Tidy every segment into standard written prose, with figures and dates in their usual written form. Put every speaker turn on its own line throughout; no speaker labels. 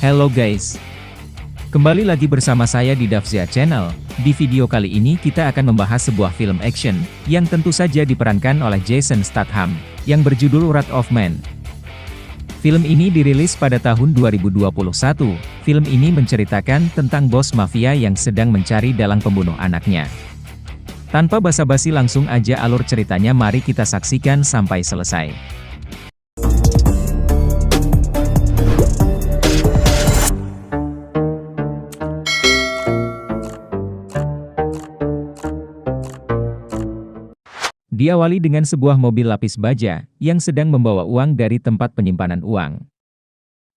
Hello guys, kembali lagi bersama saya di Davzia Channel. Di video kali ini kita akan membahas sebuah film action, yang tentu saja diperankan oleh Jason Statham, yang berjudul Wrath of Man. Film ini dirilis pada tahun 2021. Film ini menceritakan tentang bos mafia yang sedang mencari dalang pembunuh anaknya. Tanpa basa-basi langsung aja alur ceritanya, mari kita saksikan sampai selesai. Diawali dengan sebuah mobil lapis baja, yang sedang membawa uang dari tempat penyimpanan uang.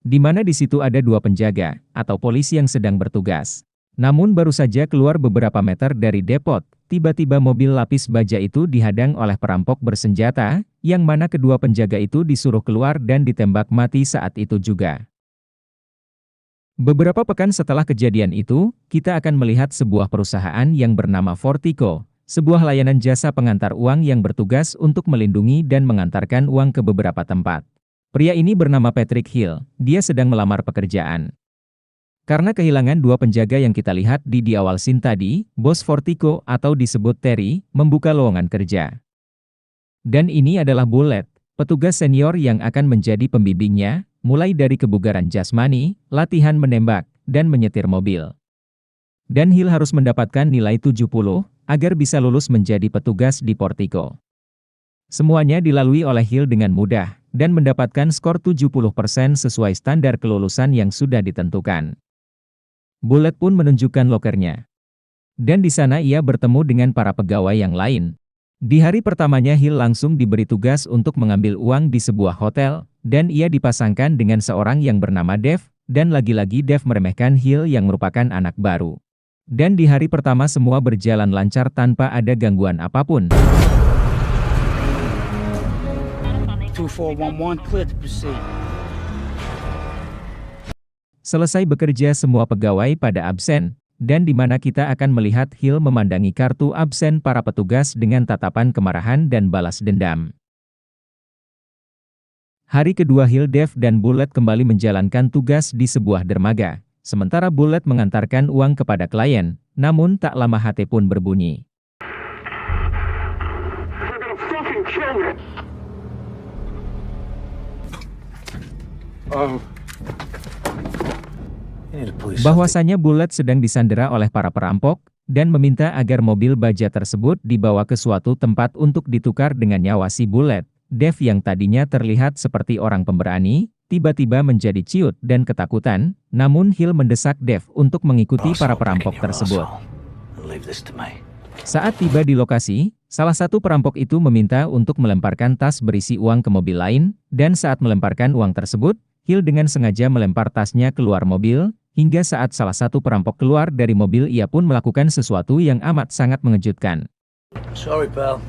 Di mana di situ ada dua penjaga, atau polisi yang sedang bertugas. Namun baru saja keluar beberapa meter dari depot, tiba-tiba mobil lapis baja itu dihadang oleh perampok bersenjata, yang mana kedua penjaga itu disuruh keluar dan ditembak mati saat itu juga. Beberapa pekan setelah kejadian itu, kita akan melihat sebuah perusahaan yang bernama Fortico, sebuah layanan jasa pengantar uang yang bertugas untuk melindungi dan mengantarkan uang ke beberapa tempat. Pria ini bernama Patrick Hill, dia sedang melamar pekerjaan. Karena kehilangan dua penjaga yang kita lihat di awal scene tadi, bos Fortico atau disebut Terry, membuka lowongan kerja. Dan ini adalah Bullet, petugas senior yang akan menjadi pembimbingnya, mulai dari kebugaran jasmani, latihan menembak, dan menyetir mobil. Dan Hill harus mendapatkan nilai 70, agar bisa lulus menjadi petugas di Fortico. Semuanya dilalui oleh Hill dengan mudah, dan mendapatkan skor 70% sesuai standar kelulusan yang sudah ditentukan. Bullet pun menunjukkan lokernya. Dan di sana ia bertemu dengan para pegawai yang lain. Di hari pertamanya Hill langsung diberi tugas untuk mengambil uang di sebuah hotel, dan ia dipasangkan dengan seorang yang bernama Dave, dan lagi-lagi Dave meremehkan Hill yang merupakan anak baru. Dan di hari pertama semua berjalan lancar tanpa ada gangguan apapun.
2411, clear to proceed.
Selesai bekerja semua pegawai pada absen, dan di mana kita akan melihat Hill memandangi kartu absen para petugas dengan tatapan kemarahan dan balas dendam. Hari kedua Hill, Dave dan Bullet kembali menjalankan tugas di sebuah dermaga. Sementara Bullet mengantarkan uang kepada klien, namun tak lama HT pun berbunyi. Bahwasanya Bullet sedang disandera oleh para perampok, dan meminta agar mobil baja tersebut dibawa ke suatu tempat untuk ditukar dengan nyawa si Bullet. Dave yang tadinya terlihat seperti orang pemberani, tiba-tiba menjadi ciut dan ketakutan, namun Hill mendesak Dave untuk mengikuti para perampok tersebut. Saat tiba di lokasi, salah satu perampok itu meminta untuk melemparkan tas berisi uang ke mobil lain, dan saat melemparkan uang tersebut, Hill dengan sengaja melempar tasnya keluar mobil, hingga saat salah satu perampok keluar dari mobil ia pun melakukan sesuatu yang amat sangat mengejutkan.
Sorry, pal.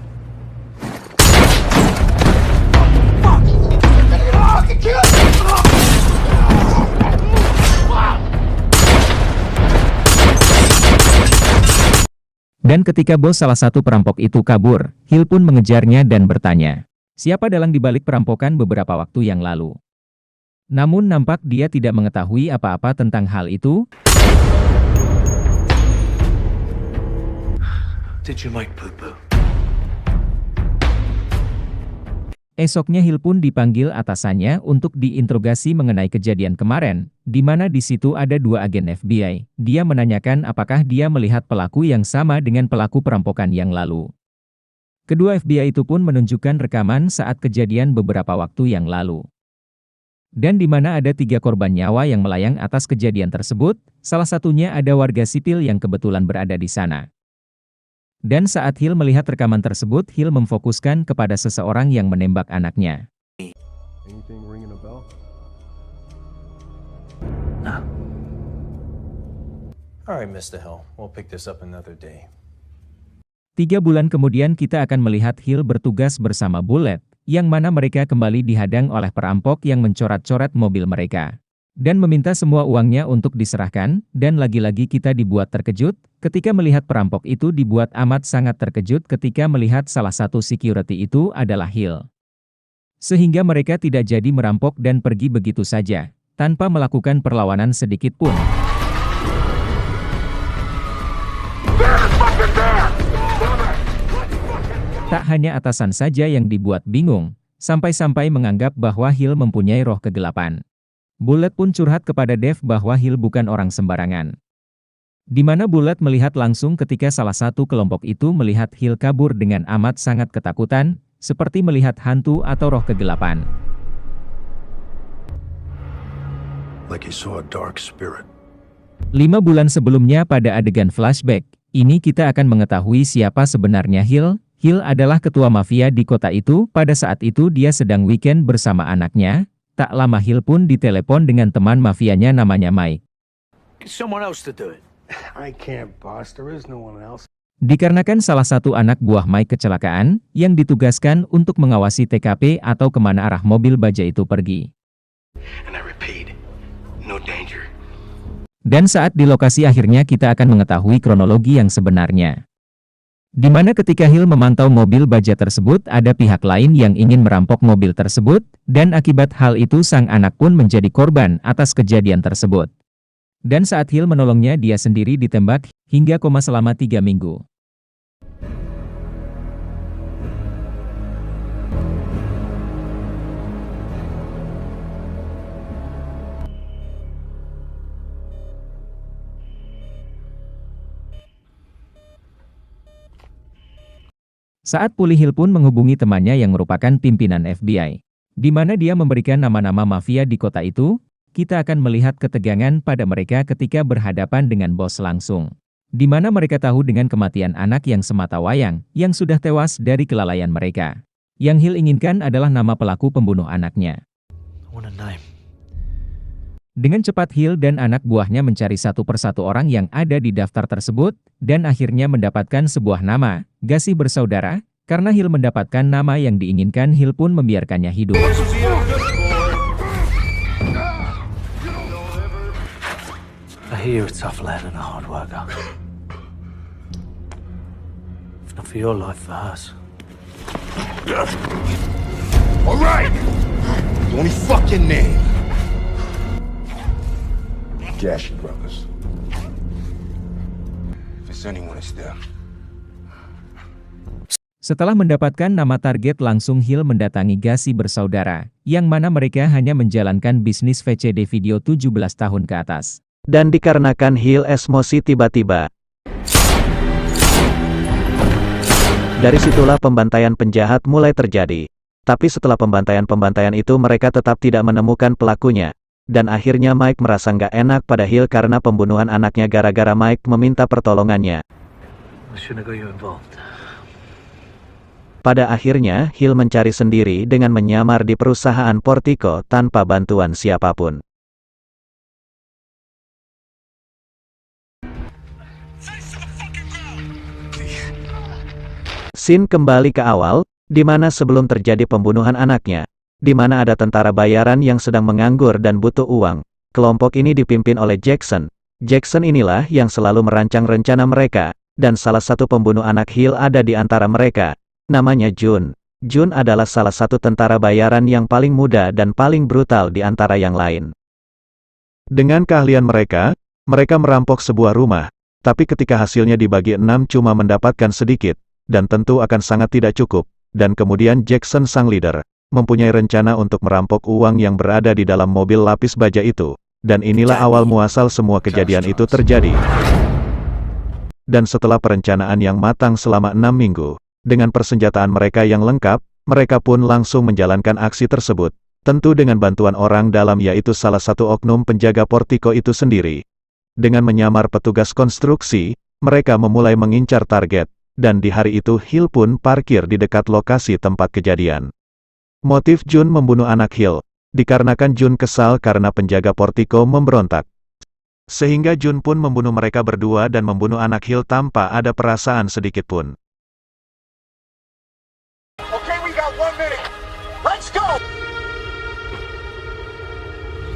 Dan ketika bos salah satu perampok itu kabur, Hill pun mengejarnya dan bertanya, siapa dalang di balik perampokan beberapa waktu yang lalu. Namun nampak dia tidak mengetahui apa-apa tentang hal itu.
Did you like poo-poo?
Esoknya Hill pun dipanggil atasannya untuk diinterogasi mengenai kejadian kemarin, di mana di situ ada dua agen FBI. Dia menanyakan apakah dia melihat pelaku yang sama dengan pelaku perampokan yang lalu. Kedua FBI itu pun menunjukkan rekaman saat kejadian beberapa waktu yang lalu. Dan di mana ada 3 korban nyawa yang melayang atas kejadian tersebut, salah satunya ada warga sipil yang kebetulan berada di sana. Dan saat Hill melihat rekaman tersebut, Hill memfokuskan kepada seseorang yang menembak anaknya.
Nah.
Alright, Mr. Hill. We'll pick this up another day.
3 bulan kemudian kita akan melihat Hill bertugas bersama Bullet, yang mana mereka kembali dihadang oleh perampok yang mencoret-coret mobil mereka. Dan meminta semua uangnya untuk diserahkan, dan lagi-lagi kita dibuat terkejut, ketika melihat perampok itu dibuat amat sangat terkejut ketika melihat salah satu security itu adalah Hill. Sehingga mereka tidak jadi merampok dan pergi begitu saja. tanpa melakukan perlawanan sedikit pun. Tak hanya atasan saja yang dibuat bingung, sampai-sampai menganggap bahwa Hill mempunyai roh kegelapan. Bullet pun curhat kepada Dave bahwa Hill bukan orang sembarangan. Di mana Bullet melihat langsung ketika salah satu kelompok itu melihat Hill kabur dengan amat sangat ketakutan, seperti melihat hantu atau roh kegelapan.
Like he saw a dark spirit.
5 bulan sebelumnya pada adegan flashback, ini kita akan mengetahui siapa sebenarnya Hill. Hill adalah ketua mafia di kota itu. Pada saat itu dia sedang weekend bersama anaknya. Tak lama Hill pun ditelepon dengan teman mafianya namanya Mike.
Get someone else to do it.
I can't, boss. There is no one else.
Dikarenakan salah satu anak buah Mike kecelakaan, yang ditugaskan untuk mengawasi TKP atau kemana arah mobil baja itu pergi.
And I repeat, no danger.
Dan saat di lokasi akhirnya kita akan mengetahui kronologi yang sebenarnya. Di mana ketika Hill memantau mobil baja tersebut ada pihak lain yang ingin merampok mobil tersebut, dan akibat hal itu sang anak pun menjadi korban atas kejadian tersebut. Dan saat Hill menolongnya dia sendiri ditembak, hingga koma selama 3 minggu. Saat pulih Hill pun menghubungi temannya yang merupakan pimpinan FBI. Di mana dia memberikan nama-nama mafia di kota itu, kita akan melihat ketegangan pada mereka ketika berhadapan dengan bos langsung. Di mana mereka tahu dengan kematian anak yang semata wayang, yang sudah tewas dari kelalaian mereka. Yang Hill inginkan adalah nama pelaku pembunuh anaknya.
I want a name.
Dengan cepat Hill dan anak buahnya mencari satu persatu orang yang ada di daftar tersebut, dan akhirnya mendapatkan sebuah nama, Gassi Bersaudara. Karena Hill mendapatkan nama yang diinginkan, Hill pun membiarkannya hidup.
I hear you're a tough lad and a hard worker. If not for your life, for hers.
All right. The only fucking name. Gashi Brothers. If it's anyone, it's them.
Setelah mendapatkan nama target langsung Hill mendatangi Gassi Bersaudara, yang mana mereka hanya menjalankan bisnis VCD video 17 tahun ke atas.
Dan dikarenakan Hill emosi tiba-tiba. Dari situlah pembantaian penjahat mulai terjadi. Tapi setelah pembantaian itu mereka tetap tidak menemukan pelakunya. Dan akhirnya Mike merasa nggak enak pada Hill karena pembunuhan anaknya gara-gara Mike meminta pertolongannya.
I shouldn't have got you involved.
Pada akhirnya, Hill mencari sendiri dengan menyamar di perusahaan Portico tanpa bantuan siapapun. Scene kembali ke awal, di mana sebelum terjadi pembunuhan anaknya, di mana ada tentara bayaran yang sedang menganggur dan butuh uang. Kelompok ini dipimpin oleh Jackson. Jackson inilah yang selalu merancang rencana mereka, dan salah satu pembunuh anak Hill ada di antara mereka. Namanya Jun. Jun adalah salah satu tentara bayaran yang paling muda dan paling brutal di antara yang lain. Dengan keahlian mereka merampok sebuah rumah, tapi ketika hasilnya dibagi 6 cuma mendapatkan sedikit, dan tentu akan sangat tidak cukup, dan kemudian Jackson sang leader, mempunyai rencana untuk merampok uang yang berada di dalam mobil lapis baja itu, dan inilah awal muasal semua kejadian itu terjadi. Dan setelah perencanaan yang matang selama 6 minggu, dengan persenjataan mereka yang lengkap, mereka pun langsung menjalankan aksi tersebut, tentu dengan bantuan orang dalam yaitu salah satu oknum penjaga Portico itu sendiri. Dengan menyamar petugas konstruksi, mereka memulai mengincar target, dan di hari itu Hill pun parkir di dekat lokasi tempat kejadian. Motif Jun membunuh anak Hill, dikarenakan Jun kesal karena penjaga Portico memberontak. Sehingga Jun pun membunuh mereka berdua dan membunuh anak Hill tanpa ada perasaan sedikit pun.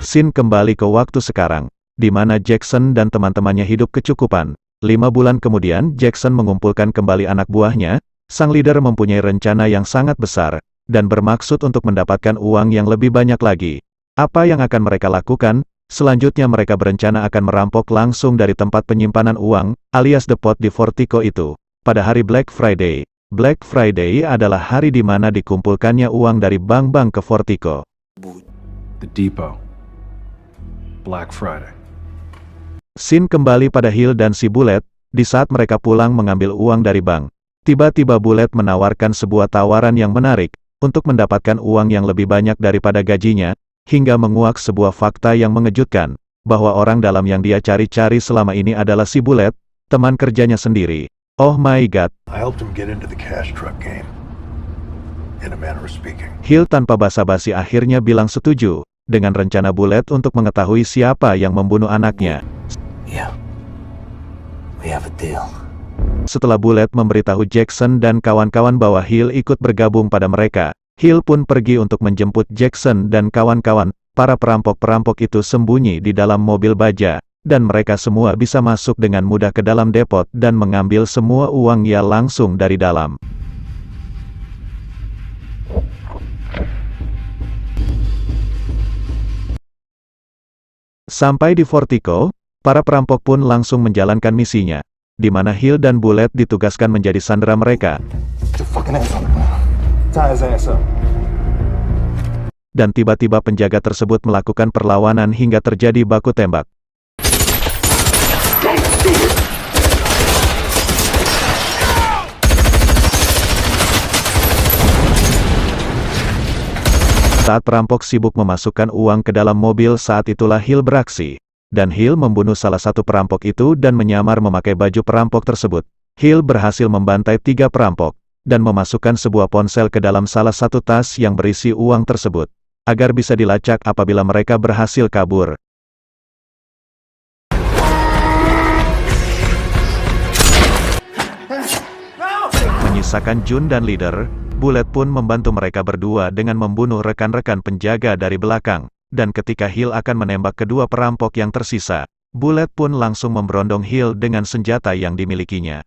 Scene kembali ke waktu sekarang, di mana Jackson dan teman-temannya hidup kecukupan. 5 bulan kemudian Jackson mengumpulkan kembali anak buahnya. Sang leader mempunyai rencana yang sangat besar, dan bermaksud untuk mendapatkan uang yang lebih banyak lagi. Apa yang akan mereka lakukan? Selanjutnya mereka berencana akan merampok langsung dari tempat penyimpanan uang, alias depot di Fortico itu. Pada hari Black Friday. Black Friday adalah hari di mana dikumpulkannya uang dari bank-bank ke Fortico.
The depot. Black Friday.
Scene kembali pada Hill dan si Bullet, di saat mereka pulang mengambil uang dari bank. Tiba-tiba Bullet menawarkan sebuah tawaran yang menarik, untuk mendapatkan uang yang lebih banyak daripada gajinya, hingga menguak sebuah fakta yang mengejutkan, bahwa orang dalam yang dia cari-cari selama ini adalah si Bullet, teman kerjanya sendiri. Oh my god.
I helped him get into the cash truck game. In a manner of speaking.
Hill tanpa basa-basi akhirnya bilang setuju, dengan rencana Bullet untuk mengetahui siapa yang membunuh anaknya.
Yeah. We have a deal.
Setelah Bullet memberitahu Jackson dan kawan-kawan bahwa Hill ikut bergabung pada mereka, Hill pun pergi untuk menjemput Jackson dan kawan-kawan. Para perampok-perampok itu sembunyi di dalam mobil baja, dan mereka semua bisa masuk dengan mudah ke dalam depot dan mengambil semua uangnya langsung dari dalam. Sampai di Fortico, para perampok pun langsung menjalankan misinya, di mana Hill dan Bullet ditugaskan menjadi sandera mereka. Dan tiba-tiba penjaga tersebut melakukan perlawanan hingga terjadi baku tembak. Saat perampok sibuk memasukkan uang ke dalam mobil, saat itulah Hill beraksi. Dan Hill membunuh salah satu perampok itu dan menyamar memakai baju perampok tersebut. Hill berhasil membantai 3 perampok, dan memasukkan sebuah ponsel ke dalam salah satu tas yang berisi uang tersebut, agar bisa dilacak apabila mereka berhasil kabur. Menyisakan Jun dan leader, Bullet pun membantu mereka berdua dengan membunuh rekan-rekan penjaga dari belakang, dan ketika Hill akan menembak kedua perampok yang tersisa, Bullet pun langsung memberondong Hill dengan senjata yang dimilikinya.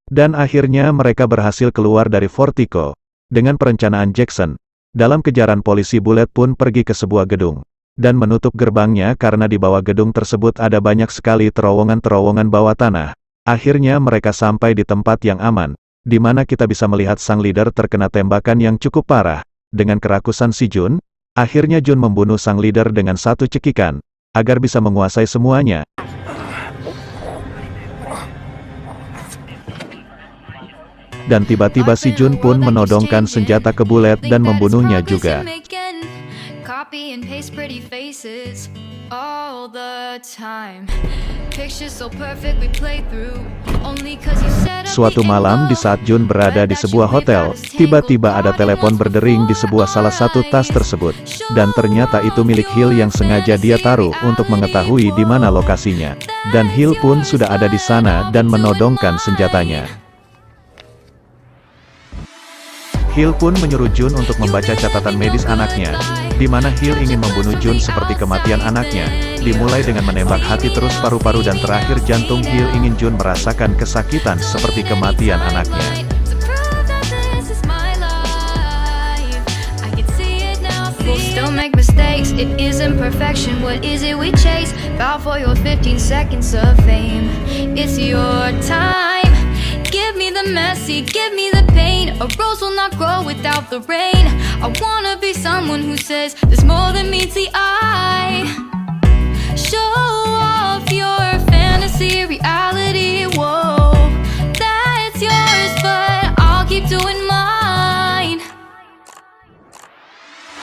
Dan akhirnya mereka berhasil keluar dari Fortico. Dengan perencanaan Jackson, dalam kejaran polisi Bullet pun pergi ke sebuah gedung, dan menutup gerbangnya karena di bawah gedung tersebut ada banyak sekali terowongan-terowongan bawah tanah. Akhirnya mereka sampai di tempat yang aman, di mana kita bisa melihat sang leader terkena tembakan yang cukup parah. Dengan kerakusan si Jun, akhirnya Jun membunuh sang leader dengan satu cekikan, agar bisa menguasai semuanya. Dan tiba-tiba si Jun pun menodongkan senjata ke Bullet dan membunuhnya juga.
Copy and paste pretty faces all the time. Pictures so perfect we play through only cause you said.
Suatu malam di saat Jun berada di sebuah hotel, tiba-tiba ada telepon berdering di sebuah salah satu tas tersebut, dan ternyata itu milik Hill yang sengaja dia taruh untuk mengetahui di mana lokasinya. Dan Hill pun sudah ada di sana dan menodongkan senjatanya. Hill pun menyuruh Jun untuk membaca catatan medis anaknya, di mana Hill ingin membunuh Jun seperti kematian anaknya, dimulai dengan menembak hati terus paru-paru dan terakhir jantung. Hill ingin Jun merasakan kesakitan seperti kematian anaknya.
Don't make mistakes, it isn't perfection. What is it we chase? Bow for your 15 seconds of fame. It's your time. Give me the messy, give me the pain. A rose will not grow without the rain. I wanna be someone who says there's more than meets the eye. Show off your fantasy, reality.